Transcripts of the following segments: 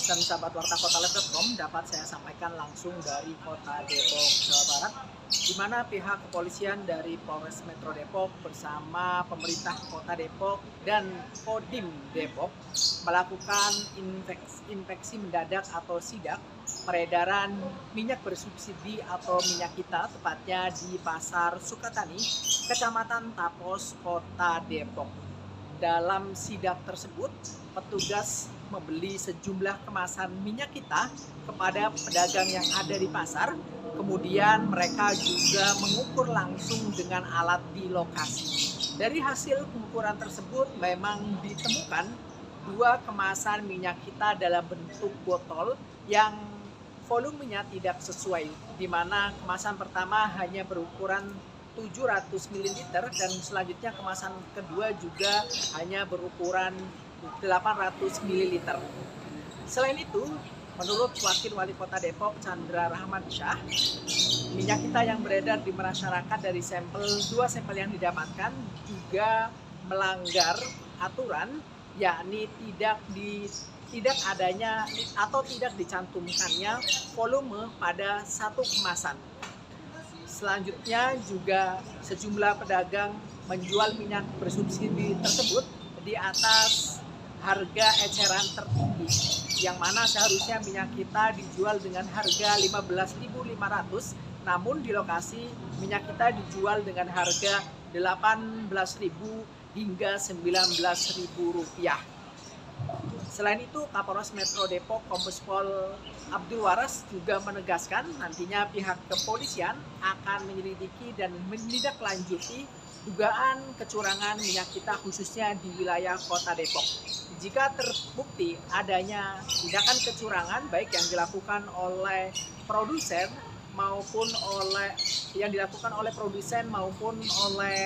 dan sahabat warta kotalive.com, dapat saya sampaikan langsung dari kota Depok, Jawa Barat, di mana pihak kepolisian dari Polres Metro Depok bersama pemerintah kota Depok dan Kodim Depok melakukan inspeksi mendadak atau sidak peredaran minyak bersubsidi atau minyak kita, tepatnya di Pasar Sukatani, Kecamatan Tapos, Kota Depok. Dalam sidak tersebut, petugas membeli sejumlah kemasan minyak kita kepada pedagang yang ada di pasar. Kemudian mereka juga mengukur langsung dengan alat di lokasi. Dari hasil pengukuran tersebut memang ditemukan 2 kemasan minyak kita dalam bentuk botol yang volumenya tidak sesuai, di mana kemasan pertama hanya berukuran 700 ml dan selanjutnya kemasan kedua juga hanya berukuran 800 ml. Selain itu, menurut Wakil Wali Kota Depok Chandra Rahmansyah, minyak kita yang beredar di masyarakat dari 2 sampel yang didapatkan juga melanggar aturan, yakni tidak adanya atau tidak dicantumkannya volume pada satu kemasan. Selanjutnya juga sejumlah pedagang menjual minyak bersubsidi tersebut di atas harga eceran tertinggi, yang mana seharusnya minyak kita dijual dengan harga 15.500, namun di lokasi minyak kita dijual dengan harga 18.000 hingga 19.000 rupiah. Selain itu, Kapolres Metro Depok Kombes Pol Abdul Waras juga menegaskan nantinya pihak kepolisian akan menyelidiki dan menindaklanjuti dugaan kecurangan minyak kita khususnya di wilayah Kota Depok. Jika terbukti adanya tindakan kecurangan baik yang dilakukan oleh produsen maupun oleh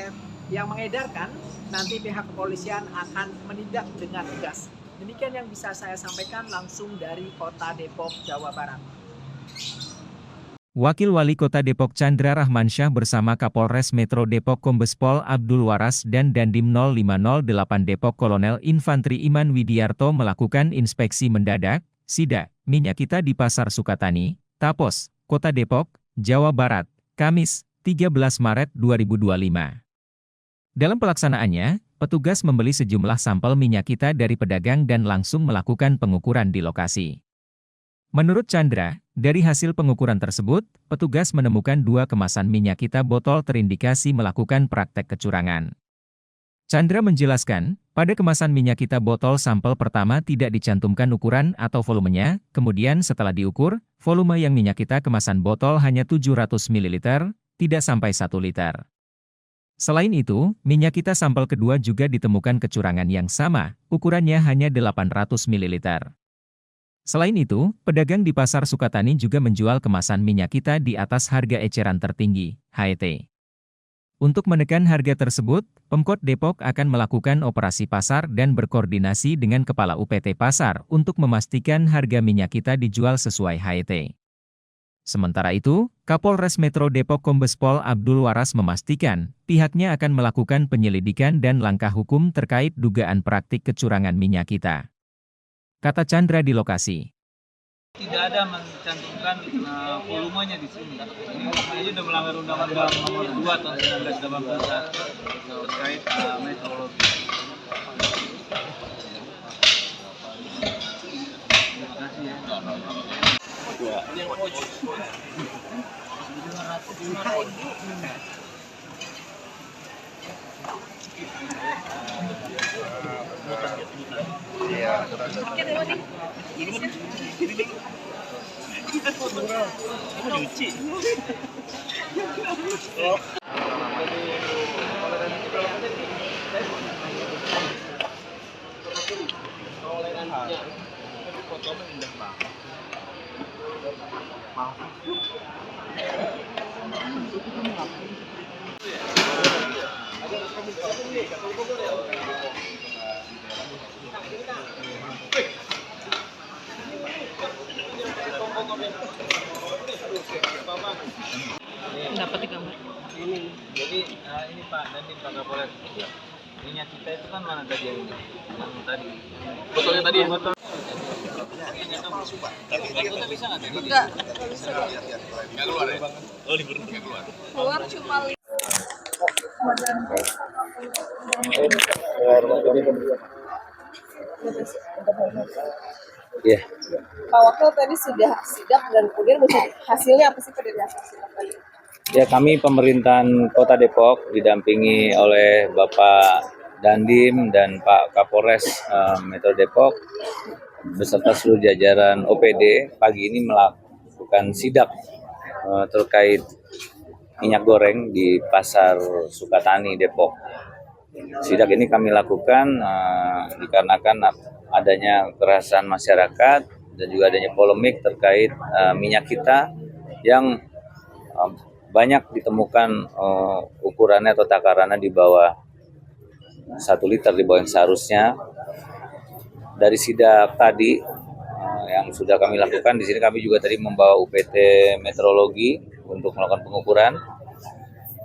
yang mengedarkan, nanti pihak kepolisian akan menindak dengan tegas. Demikian yang bisa saya sampaikan langsung dari Kota Depok, Jawa Barat. Wakil Wali Kota Depok Chandra Rahmansyah bersama Kapolres Metro Depok Kombes Pol Abdul Waras dan Dandim 0508 Depok Kolonel Infantri Iman Widiarto melakukan inspeksi mendadak, sidak, minyak kita di Pasar Sukatani, Tapos, Kota Depok, Jawa Barat, Kamis, 13 Maret 2025. Dalam pelaksanaannya, petugas membeli sejumlah sampel minyak kita dari pedagang dan langsung melakukan pengukuran di lokasi. Menurut Chandra, dari hasil pengukuran tersebut, petugas menemukan 2 kemasan minyak kita botol terindikasi melakukan praktek kecurangan. Chandra menjelaskan, pada kemasan minyak kita botol sampel pertama tidak dicantumkan ukuran atau volumenya, kemudian setelah diukur, volume yang minyak kita kemasan botol hanya 700 ml, tidak sampai 1 liter. Selain itu, minyak kita sampel kedua juga ditemukan kecurangan yang sama, ukurannya hanya 800 ml. Selain itu, pedagang di Pasar Sukatani juga menjual kemasan minyak kita di atas harga eceran tertinggi, HET. Untuk menekan harga tersebut, Pemkot Depok akan melakukan operasi pasar dan berkoordinasi dengan Kepala UPT Pasar untuk memastikan harga minyak kita dijual sesuai HET. Sementara itu, Kapolres Metro Depok Kombes Pol Abdul Waras memastikan, pihaknya akan melakukan penyelidikan dan langkah hukum terkait dugaan praktik kecurangan minyak kita. Kata Chandra di lokasi. Tidak ada mencantumkan volumenya di sini. Ini sudah melanggar Undang-Undang Nomor 2 Tahun 1981 terkait metrologi. Terima kasih ya. Ini yang Dapat di gambar. Jadi ini Pak Dandim, Pak Kapolres. Minyak kita itu kan mana tadi yang ini? Yang tadi. Botolnya tadi ya? Botol. Ini tuh Enggak keluar cuma Ya, Pak Wakil tadi sudah sidak dan kemudian hasilnya apa sih Pak dari hasil sidak tadi? ya kami pemerintahan Kota Depok didampingi oleh Bapak Dandim dan Pak Kapolres Metro Depok beserta seluruh jajaran OPD pagi ini melakukan sidak terkait minyak goreng di Pasar Sukatani Depok. Sidak ini kami lakukan dikarenakan adanya kerasan masyarakat dan juga adanya polemik terkait minyak kita yang banyak ditemukan ukurannya atau takarannya di bawah 1 liter, di bawah yang seharusnya. Dari sidak tadi yang sudah kami lakukan, di sini kami juga tadi membawa UPT meteorologi untuk melakukan pengukuran.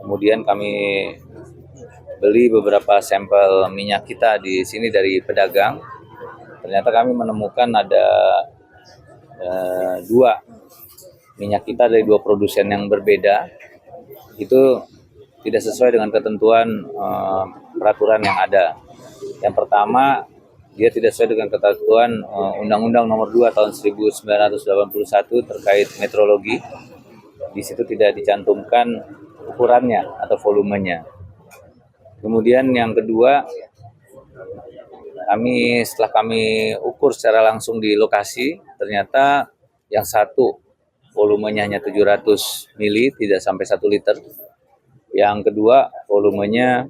Kemudian kami beli beberapa sampel minyak kita di sini dari pedagang. Ternyata kami menemukan ada 2 minyak kita dari 2 produsen yang berbeda. Itu tidak sesuai dengan ketentuan peraturan yang ada. Yang pertama, dia tidak sesuai dengan ketentuan Undang-Undang Nomor 2 Tahun 1981 terkait meteorologi. Di situ tidak dicantumkan ukurannya atau volumenya. Kemudian yang kedua, setelah kami ukur secara langsung di lokasi, ternyata yang satu volumenya hanya 700 mili, tidak sampai 1 liter. Yang kedua volumenya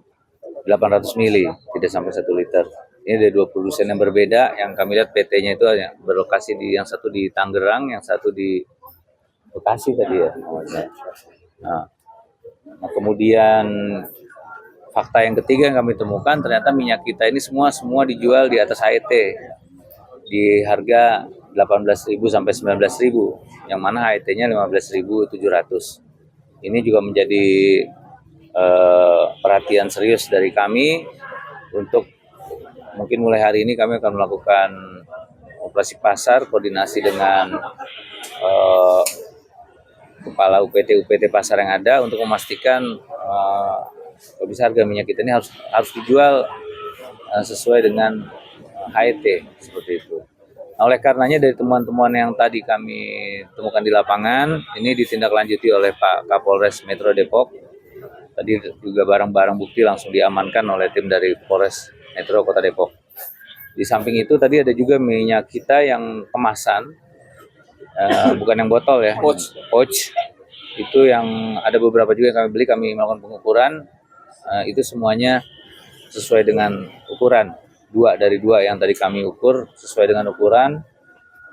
800 mili, tidak sampai 1 liter. Ini dari 2 produsen yang berbeda. Yang kami lihat PT-nya itu berlokasi di yang satu di Tangerang, yang satu di Bekasi tadi ya. Nah, kemudian fakta yang ketiga yang kami temukan, ternyata minyak kita ini semua dijual di atas HET di harga 18.000 sampai 19.000, yang mana HET-nya 15.700. Ini juga menjadi perhatian serius dari kami untuk mungkin mulai hari ini kami akan melakukan operasi pasar koordinasi dengan kepala UPT pasar yang ada untuk memastikan kalau bisa harga minyak kita ini harus dijual sesuai dengan HET seperti itu. Nah, oleh karenanya dari temuan-temuan yang tadi kami temukan di lapangan, ini ditindaklanjuti oleh Pak Kapolres Metro Depok. Tadi juga barang-barang bukti langsung diamankan oleh tim dari Polres Metro Kota Depok. Di samping itu tadi ada juga minyak kita yang kemasan, bukan yang botol ya, pouch. Itu yang ada beberapa juga yang kami beli, kami melakukan pengukuran. Itu semuanya sesuai dengan ukuran. 2 dari 2 yang tadi kami ukur sesuai dengan ukuran.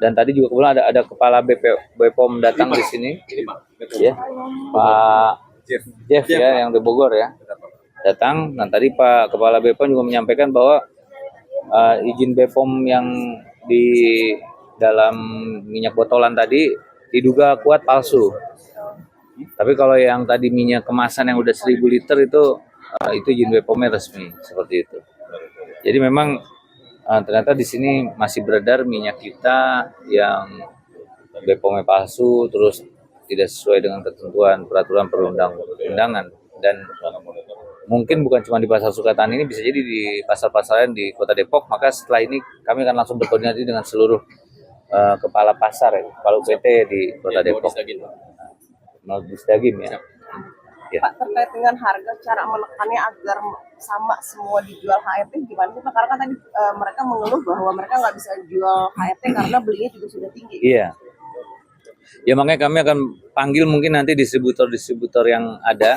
Dan tadi juga kebetulan ada kepala BPOM datang di sini, ya, Pak Jeff ya, yang di Bogor ya, datang. Dan tadi Pak Kepala BPOM juga menyampaikan bahwa izin BPOM yang di dalam minyak botolan tadi diduga kuat palsu. Tapi kalau yang tadi minyak kemasan yang udah 1.000 liter itu izin BPOM-nya resmi seperti itu. Jadi memang ternyata di sini masih beredar minyak kita yang BPOM-nya palsu, terus tidak sesuai dengan ketentuan peraturan perundang-undangan. Dan mungkin bukan cuma di Pasar Sukatani ini, bisa jadi di pasar-pasar lain di Kota Depok. Maka setelah ini kami akan langsung berkoordinasi dengan seluruh kepala pasar ya, kepala UPT di Kota Depok. Daging ya. Pak, terkait dengan harga, cara menekannya agar sama semua dijual HET gimana sih Pak? Karena kan tadi mereka mengeluh bahwa mereka nggak bisa jual HET karena belinya juga sudah tinggi. Iya. Ya makanya kami akan panggil mungkin nanti distributor-distributor yang ada.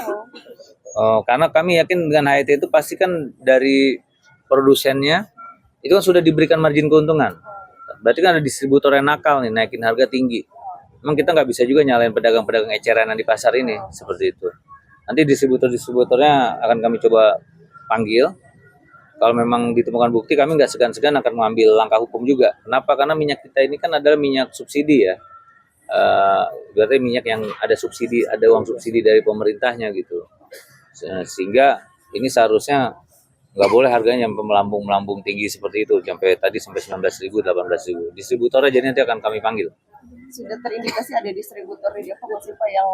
Karena kami yakin dengan HET itu pasti kan dari produsennya itu kan sudah diberikan margin keuntungan. Berarti kan ada distributor yang nakal nih, naikin harga tinggi. Memang kita nggak bisa juga nyalain pedagang-pedagang eceran di pasar ini, seperti itu. Nanti distributor-distributornya akan kami coba panggil. Kalau memang ditemukan bukti, kami nggak segan-segan akan mengambil langkah hukum juga. Kenapa? Karena minyak kita ini kan adalah minyak subsidi ya. Berarti minyak yang ada subsidi, ada uang subsidi dari pemerintahnya gitu. Sehingga ini seharusnya nggak boleh harganya sampai melambung tinggi seperti itu, sampai tadi sampai 19.000, 18.000. Distributornya jadi nanti akan kami panggil. Sudah terindikasi ada distributor di Depok nggak sih Pak yang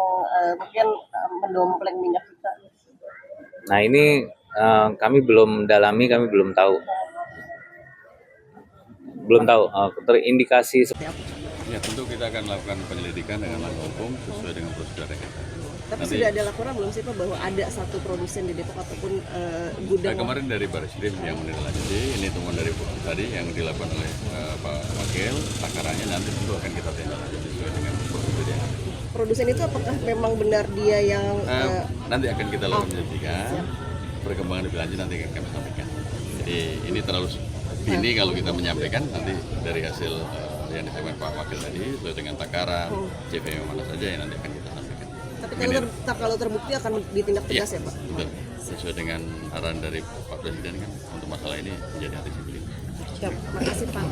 mungkin mendompleng minyak kita? Nah ini kami belum dalami, kami belum tahu. Terindikasi. Ya tentu kita akan melakukan penyelidikan dengan langkah hukum sesuai dengan prosedur yang ada. Tapi sudah ada laporan belum sih Pak bahwa ada satu produsen di Depok ataupun gudang? Kemarin dari Barisrim yang menindaklanjuti, ini temuan dari tadi yang dilakukan oleh Pak Wakil, takarannya nanti tentu akan kita tindak lanjut sesuai dengan prosedur yang ada. Produsen itu apakah memang benar dia yang Nanti akan kita lakukan penyelidikan, perkembangan lebih lanjut nanti akan kami sampaikan. Jadi ini terlalu dini kalau kita menyampaikan, nanti dari hasil yang disampaikan Pak Wakil tadi sesuai dengan takaran, CV yang mana saja yang nanti akan kita sampaikan. tapi kalau terbukti akan ditindak tegas ya Pak? Betul. Sesuai dengan arahan dari Pak Presiden kan untuk masalah ini menjadi hati sipil. Siap, makasih Pak.